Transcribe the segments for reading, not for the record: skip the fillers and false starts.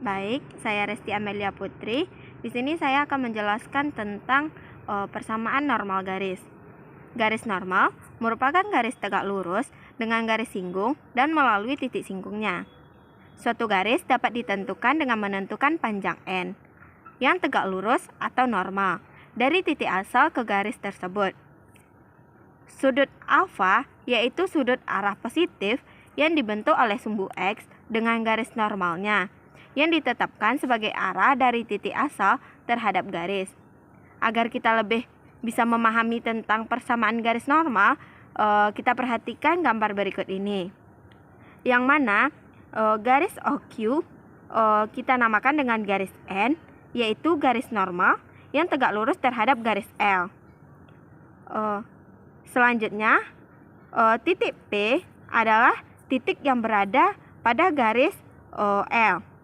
Baik, saya Resti Amelia Putri. Di sini saya akan menjelaskan tentang persamaan normal garis. Garis normal merupakan garis tegak lurus dengan garis singgung dan melalui titik singgungnya. Suatu garis dapat ditentukan dengan menentukan panjang n yang tegak lurus atau normal dari titik asal ke garis tersebut. Sudut alfa yaitu sudut arah positif yang dibentuk oleh sumbu X dengan garis normalnya yang ditetapkan sebagai arah dari titik asal terhadap garis. Agar kita lebih bisa memahami tentang persamaan garis normal, kita perhatikan gambar berikut ini. Yang mana garis OQ kita namakan dengan garis N, yaitu garis normal yang tegak lurus terhadap garis L. Selanjutnya, titik P adalah titik yang berada pada garis L.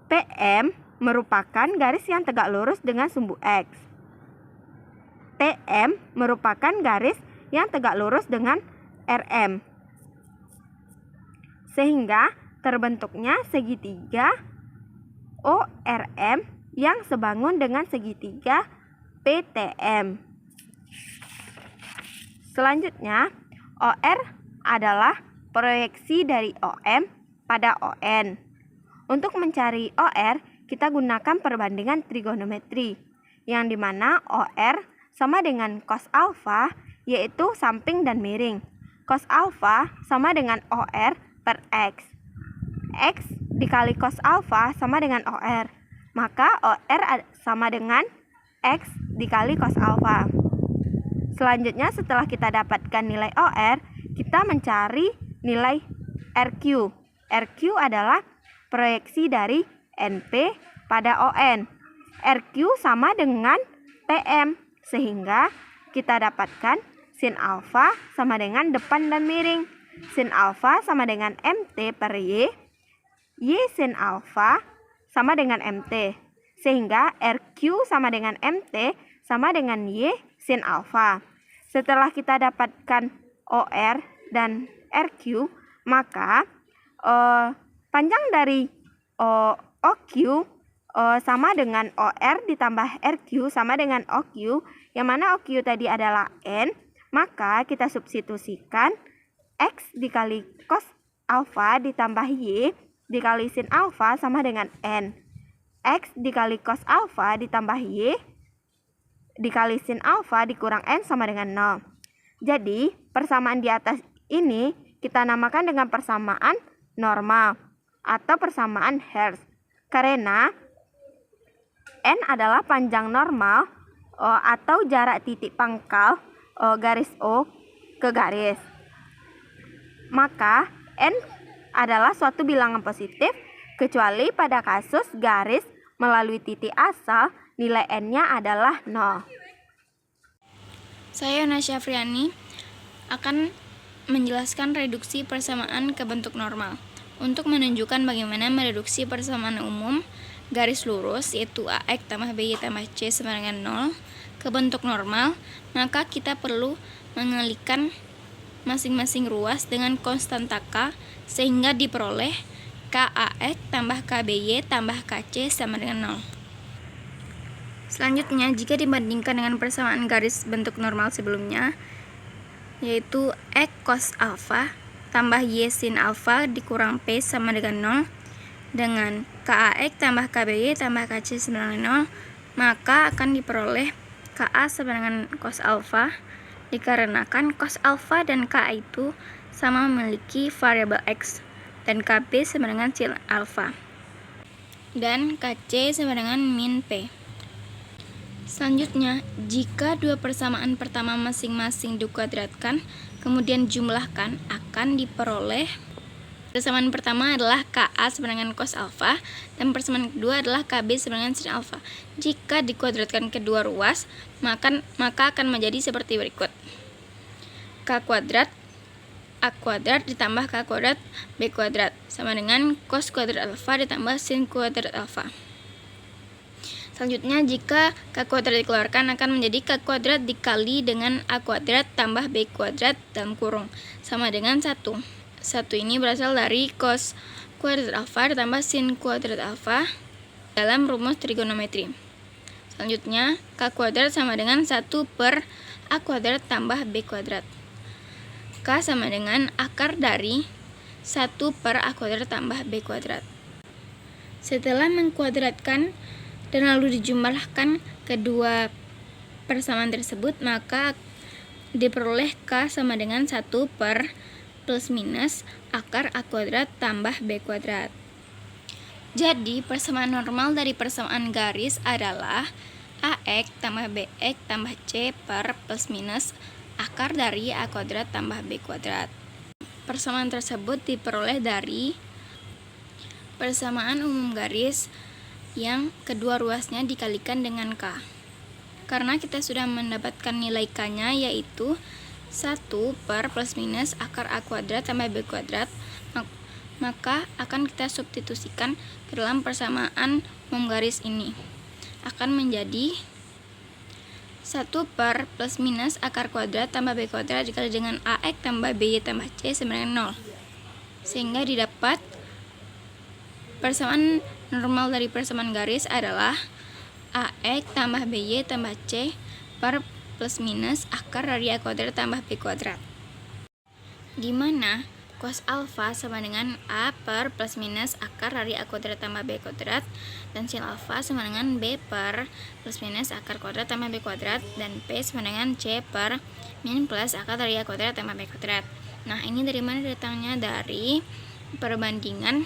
PM merupakan garis yang tegak lurus dengan sumbu X. TM merupakan garis yang tegak lurus dengan RM. Sehingga terbentuknya segitiga ORM yang sebangun dengan segitiga PTM. Selanjutnya, OR adalah proyeksi dari OM pada ON. Untuk mencari OR, kita gunakan perbandingan trigonometri, yang dimana OR sama dengan cos alfa, yaitu samping dan miring. Cos alfa sama dengan OR per X. X dikali cos alfa sama dengan OR. Maka OR sama dengan X dikali cos alfa. Selanjutnya setelah kita dapatkan nilai OR, kita mencari nilai RQ. RQ adalah proyeksi dari NP pada ON. RQ sama dengan TM, sehingga kita dapatkan sin alfa sama dengan depan dan miring. Sin alfa sama dengan MT per Y sin alfa sama dengan MT. Sehingga RQ sama dengan MT sama dengan Y sin alfa. Setelah kita dapatkan OR dan RQ, maka panjang dari OQ sama dengan OR ditambah RQ sama dengan OQ, yang mana OQ tadi adalah N, maka kita substitusikan X dikali cos alfa ditambah Y dikali sin alfa sama dengan N. X dikali cos alfa ditambah Y dikali sin alfa dikurang N sama dengan 0. Jadi, persamaan di atas ini kita namakan dengan persamaan normal atau persamaan Hertz, karena N adalah panjang normal atau jarak titik pangkal garis O ke garis. Maka N adalah suatu bilangan positif kecuali pada kasus garis melalui titik asal nilai N-nya adalah 0. Saya Nasya Friani akan menjelaskan reduksi persamaan ke bentuk normal. Untuk menunjukkan bagaimana mereduksi persamaan umum garis lurus, yaitu AX tambah BY tambah C sama dengan 0, ke bentuk normal, maka kita perlu mengalihkan masing-masing ruas dengan konstanta K, sehingga diperoleh KAX tambah KBY tambah KC sama dengan 0. Selanjutnya, jika dibandingkan dengan persamaan garis bentuk normal sebelumnya, yaitu X cos alfa tambah Y sin alfa dikurang P sama dengan 0, dengan KAX tambah KBY tambah KC sama dengan 0, maka akan diperoleh KA sama dengan cos alfa, dikarenakan cos alfa dan KA itu sama memiliki variabel X, dan KB sama dengan sin alfa, dan KC sama dengan min P. Selanjutnya, jika dua persamaan pertama masing-masing dikuadratkan, kemudian jumlahkan, akan diperoleh persamaan pertama adalah KA sama dengan cos alfa, dan persamaan kedua adalah KB sama dengan sin alfa. Jika dikuadratkan kedua ruas, maka akan menjadi seperti berikut. K kuadrat A kuadrat ditambah K kuadrat B kuadrat sama dengan cos kuadrat alfa ditambah sin kuadrat alfa. Selanjutnya, jika K kuadrat dikeluarkan akan menjadi K kuadrat dikali dengan A kuadrat tambah B kuadrat dalam kurung sama dengan 1. 1 ini berasal dari cos kuadrat alfa ditambah sin kuadrat alfa dalam rumus trigonometri. Selanjutnya, K kuadrat sama dengan 1 per A kuadrat tambah B kuadrat. K sama dengan akar dari 1 per A kuadrat tambah B kuadrat. Setelah mengkuadratkan dan lalu dijumlahkan kedua persamaan tersebut, maka diperoleh K sama dengan 1 per plus minus akar A kuadrat tambah B kuadrat. Jadi, persamaan normal dari persamaan garis adalah AX tambah BX tambah C per plus minus akar dari A kuadrat tambah B kuadrat. Persamaan tersebut diperoleh dari persamaan umum garis yang kedua ruasnya dikalikan dengan K. Karena kita sudah mendapatkan nilai K-nya yaitu 1 per plus minus akar A kuadrat tambah B kuadrat, maka akan kita substitusikan ke dalam persamaan umum garis ini. Akan menjadi 1 per plus minus akar kuadrat tambah B kuadrat dikali dengan AX tambah BY tambah C sama dengan 0. Sehingga didapat persamaan normal dari persamaan garis adalah AX tambah BY tambah C per plus minus akar dari A kuadrat tambah B kuadrat. Di mana cos alfa sama dengan A per plus minus akar dari A kuadrat tambah B kuadrat, dan sin alfa sama dengan B per plus minus akar kuadrat tambah B kuadrat, dan P sama dengan C per min plus akar dari A kuadrat tambah B kuadrat. Nah, ini dari mana datangnya? Dari perbandingan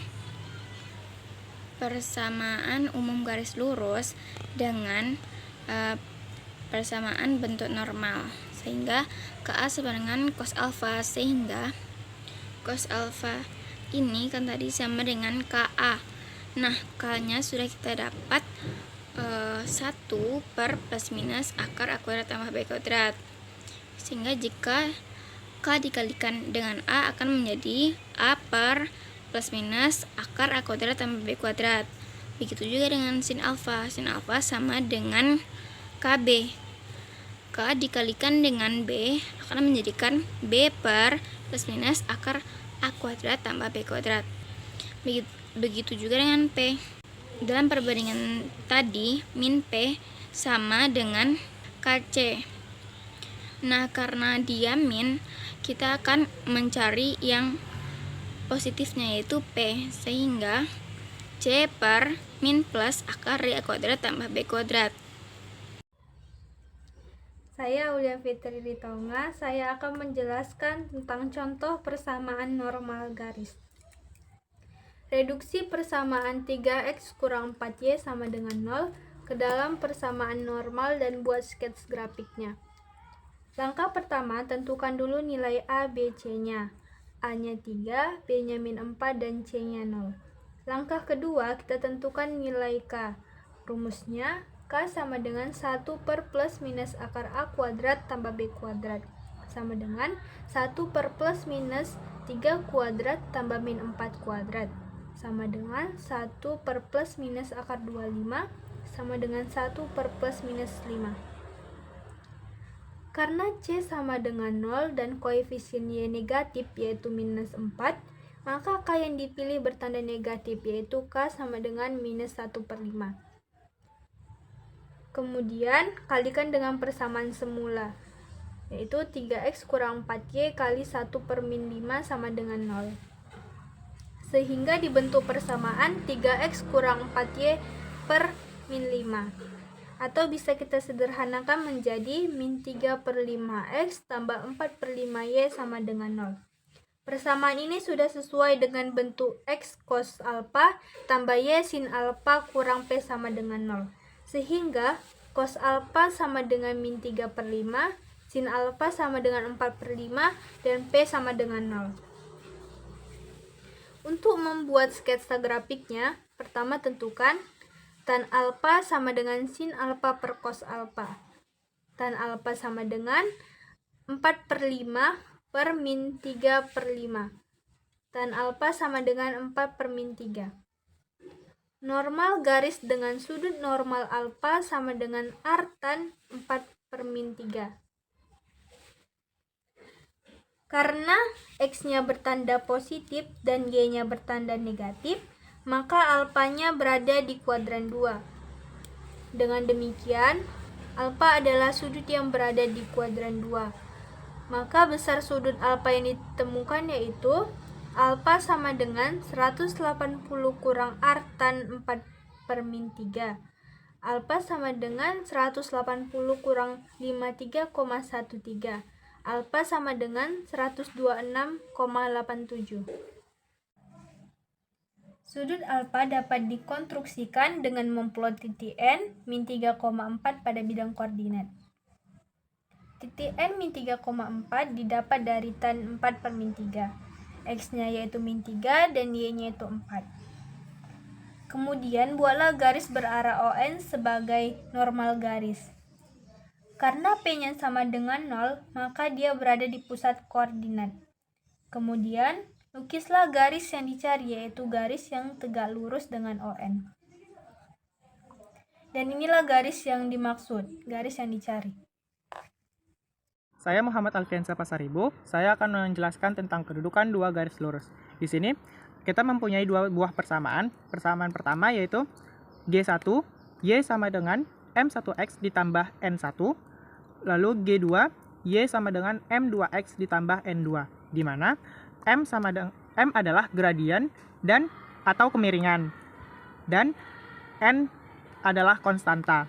persamaan umum garis lurus dengan persamaan bentuk normal, sehingga KA sama dengan cos alfa, sehingga cos alfa ini kan tadi sama dengan KA. Nah, K-nya sudah kita dapat 1 per plus minus akar A kuadrat tambah B kuadrat, sehingga jika K dikalikan dengan A akan menjadi A per plus minus akar A kuadrat tambah B kuadrat. Begitu juga dengan sin alfa sama dengan KB. K dikalikan dengan B akan menjadikan B per plus minus akar A kuadrat tambah B kuadrat. Begitu juga dengan P. Dalam perbandingan tadi, min P sama dengan KC. Nah, karena dia min, kita akan mencari yang positifnya yaitu P, sehingga C per min plus akar dari A kuadrat tambah B kuadrat. Saya Aulia Fitri Ritonga, saya akan menjelaskan tentang contoh persamaan normal garis. Reduksi persamaan 3x kurang 4y sama dengan 0 ke dalam persamaan normal dan buat skets grafiknya. Langkah pertama, tentukan dulu nilai A, B, C-nya. A-nya 3, B-nya min 4, dan C-nya 0. Langkah kedua, kita tentukan nilai K. Rumusnya, K sama dengan 1 per plus minus akar A kuadrat tambah B kuadrat sama dengan 1 per plus minus 3 kuadrat tambah min 4 kuadrat sama dengan 1 per plus minus akar 25 sama dengan 1 per plus minus 5. Karena C sama dengan 0 dan koefisien Y negatif yaitu minus 4, maka K yang dipilih bertanda negatif yaitu K sama dengan minus 1 per 5. Kemudian kalikan dengan persamaan semula, yaitu 3x kurang 4y kali 1 per min 5 sama dengan 0. Sehingga dibentuk persamaan 3x kurang 4y per min 5. Atau bisa kita sederhanakan menjadi min 3 per 5x tambah 4 per 5y sama dengan 0. Persamaan ini sudah sesuai dengan bentuk x cos alpha tambah y sin alpha kurang p sama dengan 0. Sehingga cos alpha sama dengan min 3 per 5, sin alpha sama dengan 4 per 5, dan p sama dengan 0. Untuk membuat sketsa grafiknya, pertama tentukan tan alpha sama dengan sin alpha per cos alpha. Tan alpha sama dengan 4 per 5 per min 3 per 5. Tan alpha sama dengan 4 per min 3. Normal garis dengan sudut normal alfa sama dengan artan 4 per min 3. Karena X-nya bertanda positif dan Y-nya bertanda negatif, maka alfanya berada di kuadran 2. Dengan demikian, alfa adalah sudut yang berada di kuadran 2. Maka besar sudut alfa yang ditemukan yaitu alfa sama dengan 180 kurang R tan 4/3. Alfa sama dengan 180 kurang 53,13. Alfa sama dengan 126,87. Sudut alfa dapat dikonstruksikan dengan memplot titik N min 3,4 pada bidang koordinat. Titik N min 3,4 didapat dari tan 4/3. X-nya yaitu min 3 dan Y-nya itu 4. Kemudian buatlah garis berarah ON sebagai normal garis. Karena P-nya sama dengan 0, maka dia berada di pusat koordinat. Kemudian, lukislah garis yang dicari, yaitu garis yang tegak lurus dengan ON. Dan inilah garis yang dimaksud, garis yang dicari. Saya Muhammad Alfiansa Pasaribu. Saya akan menjelaskan tentang kedudukan dua garis lurus. Di sini, kita mempunyai dua buah persamaan. Persamaan pertama yaitu G1, Y sama dengan M1X ditambah N1. Lalu G2, Y sama dengan M2X ditambah N2, di mana M adalah gradien dan atau kemiringan, dan N adalah konstanta.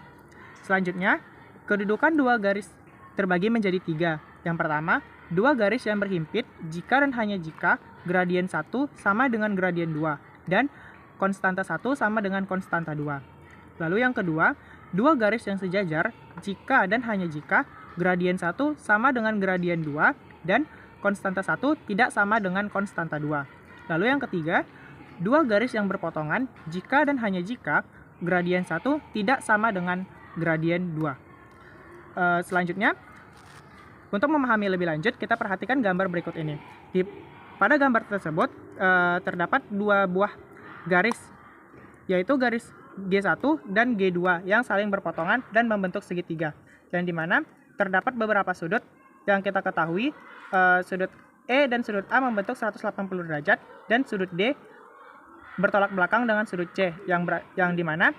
Selanjutnya, kedudukan dua garis terbagi menjadi 3. Yang pertama, dua garis yang berhimpit jika dan hanya jika gradien 1 sama dengan gradien 2, dan konstanta 1 sama dengan konstanta 2. Lalu yang kedua, dua garis yang sejajar jika dan hanya jika gradien 1 sama dengan gradien 2 dan konstanta 1 tidak sama dengan konstanta 2. Lalu yang ketiga, dua garis yang berpotongan jika dan hanya jika gradien 1 tidak sama dengan gradien 2. Selanjutnya, untuk memahami lebih lanjut, kita perhatikan gambar berikut ini. Pada gambar tersebut terdapat dua buah garis, yaitu garis G1 dan G2 yang saling berpotongan dan membentuk segitiga, yang dimana terdapat beberapa sudut yang kita ketahui. Sudut E dan sudut A membentuk 180 derajat dan sudut D bertolak belakang dengan sudut C, yang dimana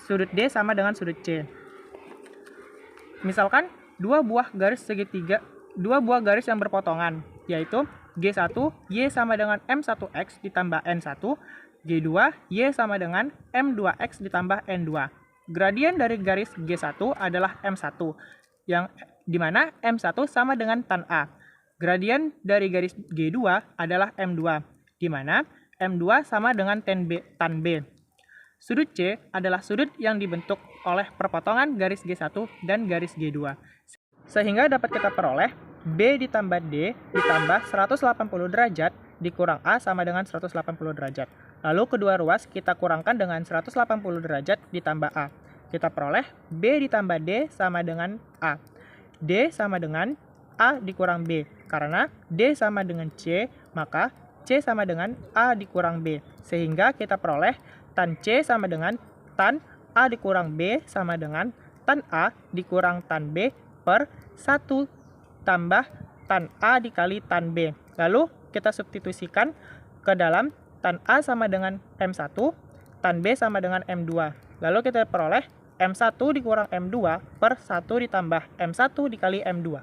sudut D sama dengan sudut C. Misalkan dua buah garis yang berpotongan, yaitu G1 Y sama dengan M1X ditambah N1, G2 Y sama dengan M2X ditambah N2. Gradien dari garis G1 adalah M1, yang dimana M1 sama dengan tan A. Gradien dari garis G2 adalah M2, dimana M2 sama dengan tan B. Sudut C adalah sudut yang dibentuk oleh perpotongan garis G1 dan garis G2. Sehingga dapat kita peroleh B ditambah D ditambah 180 derajat dikurang A sama dengan 180 derajat. Lalu kedua ruas kita kurangkan dengan 180 derajat ditambah A. Kita peroleh B ditambah D sama dengan A. D sama dengan A dikurang B. Karena D sama dengan C, maka C sama dengan A dikurang B. Sehingga kita peroleh tan C sama dengan tan A dikurang B sama dengan tan A dikurang tan B per 1 tambah tan A dikali tan B. Lalu kita substitusikan ke dalam tan A sama dengan M1, tan B sama dengan M2. Lalu kita peroleh M1 dikurang M2 per 1 ditambah M1 dikali M2.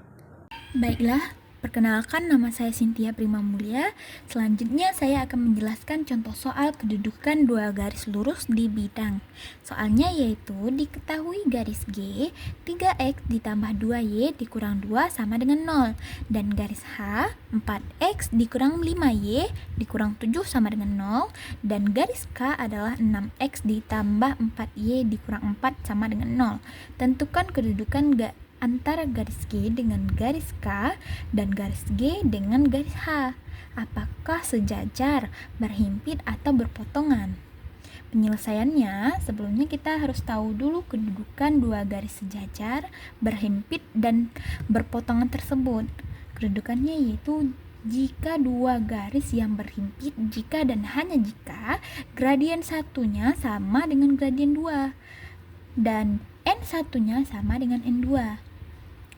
Baiklah, perkenalkan, nama saya Cynthia Prima Mulia. Selanjutnya saya akan menjelaskan contoh soal kedudukan dua garis lurus di bidang. Soalnya yaitu diketahui garis G 3x ditambah 2y dikurang 2 sama dengan 0, dan garis H 4x dikurang 5y dikurang 7 sama dengan 0, dan garis K adalah 6x ditambah 4y dikurang 4 sama dengan 0. Tentukan kedudukan antara garis G dengan garis K dan garis G dengan garis H. Apakah sejajar, berhimpit, atau berpotongan? Penyelesaiannya, sebelumnya kita harus tahu dulu kedudukan dua garis sejajar, berhimpit, dan berpotongan tersebut. Kedudukannya yaitu jika dua garis yang berhimpit jika dan hanya jika gradien satunya sama dengan gradien 2 dan N satunya sama dengan N2.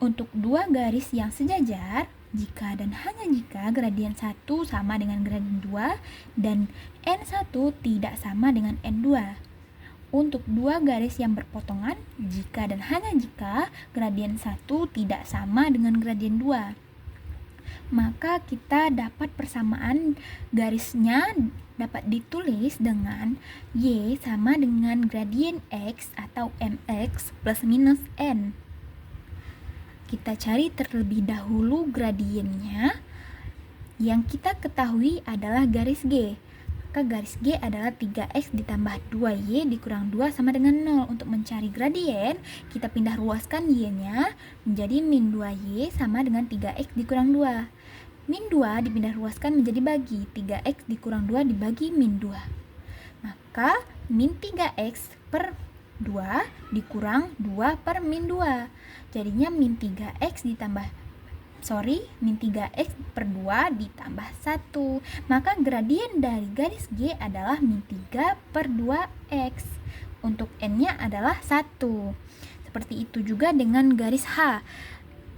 Untuk dua garis yang sejajar, jika dan hanya jika gradien 1 sama dengan gradien 2 dan N1 tidak sama dengan N2. Untuk dua garis yang berpotongan, jika dan hanya jika gradien 1 tidak sama dengan gradien 2. Maka kita dapat persamaan garisnya dapat ditulis dengan Y sama dengan gradien X atau MX plus minus N. Kita cari terlebih dahulu gradiennya. Yang kita ketahui adalah garis G. Maka garis G adalah 3X ditambah 2Y dikurang 2 sama dengan 0. Untuk mencari gradien, kita pindah ruaskan Y-nya menjadi min 2Y sama dengan 3X dikurang 2. Min 2 dipindah ruaskan menjadi bagi. 3X dikurang 2 dibagi min 2. Maka min 3X per 2 dikurang 2 per min 2. Jadinya min 3X min 3X per 2 ditambah 1. Maka gradien dari garis G adalah min 3 per 2X. Untuk N-nya adalah 1. Seperti itu juga dengan garis H.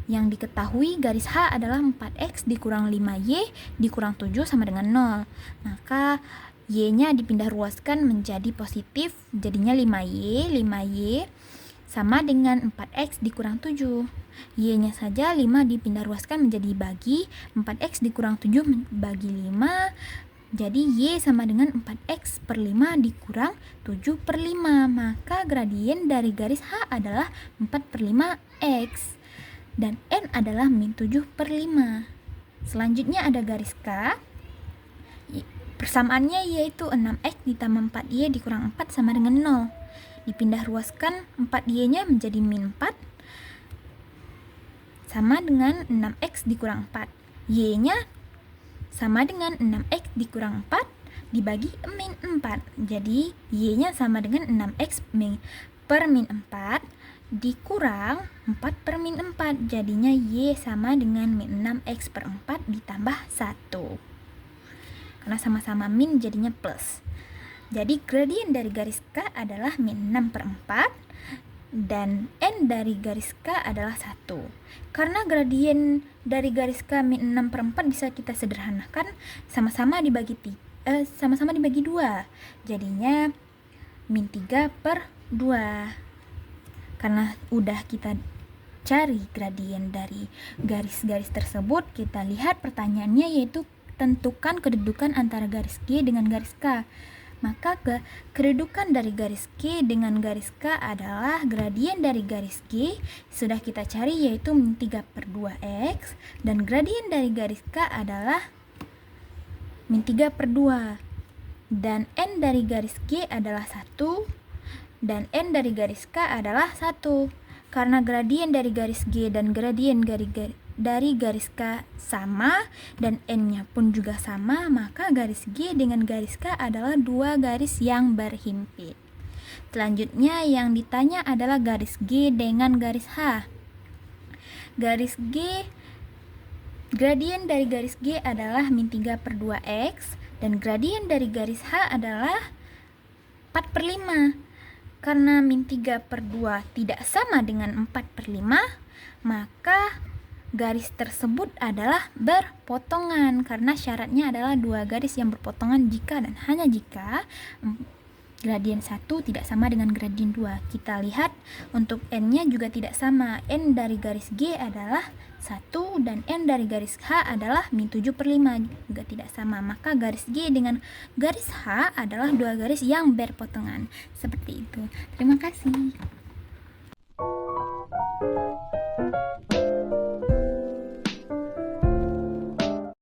Yang diketahui garis H adalah 4X dikurang 5Y dikurang 7 sama dengan 0. Maka Y-nya dipindah ruaskan menjadi positif, jadinya 5Y sama dengan 4X dikurang 7. Y-nya saja 5 dipindah ruaskan menjadi bagi, 4X dikurang 7 bagi 5, jadi Y sama dengan 4X per 5 dikurang 7 per 5. Maka gradien dari garis H adalah 4 per 5X. Dan N adalah min 7 per 5. Selanjutnya ada garis K. Persamaannya yaitu 6X ditambah 4Y dikurang 4 sama dengan 0. Dipindah ruaskan 4Y-nya menjadi min 4 sama dengan 6X dikurang 4. Y-nya sama dengan 6X dikurang 4 dibagi min 4. Jadi Y-nya sama dengan 6X per min 4 dikurang 4 per min 4. Jadinya Y sama dengan min 6X per 4 ditambah 1. Karena sama-sama min jadinya plus. Jadi gradien dari garis K adalah min 6 per 4 dan N dari garis K adalah 1. Karena gradien dari garis K min 6 per 4 bisa kita sederhanakan sama-sama dibagi 2. Jadinya min 3 per 2. Karena udah kita cari gradien dari garis-garis tersebut, kita lihat pertanyaannya yaitu tentukan kedudukan antara garis G dengan garis K. Maka kedudukan dari garis G dengan garis K adalah gradien dari garis G sudah kita cari yaitu min 3 per 2X dan gradien dari garis K adalah min 3 per 2 dan N dari garis G adalah 1 dan N dari garis K adalah 1. Karena gradien dari garis G dan gradien dari garis K sama dan N-nya pun juga sama, maka garis G dengan garis K adalah dua garis yang berhimpit. Selanjutnya yang ditanya adalah garis G dengan garis H. Garis G, gradien dari garis G adalah min 3 per 2X dan gradien dari garis H adalah 4 per 5. Karena min 3 per 2 tidak sama dengan 4 per 5, maka garis tersebut adalah berpotongan. Karena syaratnya adalah dua garis yang berpotongan jika dan hanya jika gradien 1 tidak sama dengan gradien 2. Kita lihat untuk N-nya juga tidak sama. N dari garis G adalah 1 dan N dari garis H adalah min 7 per 5 juga tidak sama. Maka garis G dengan garis H adalah dua garis yang berpotongan. Seperti itu. Terima kasih.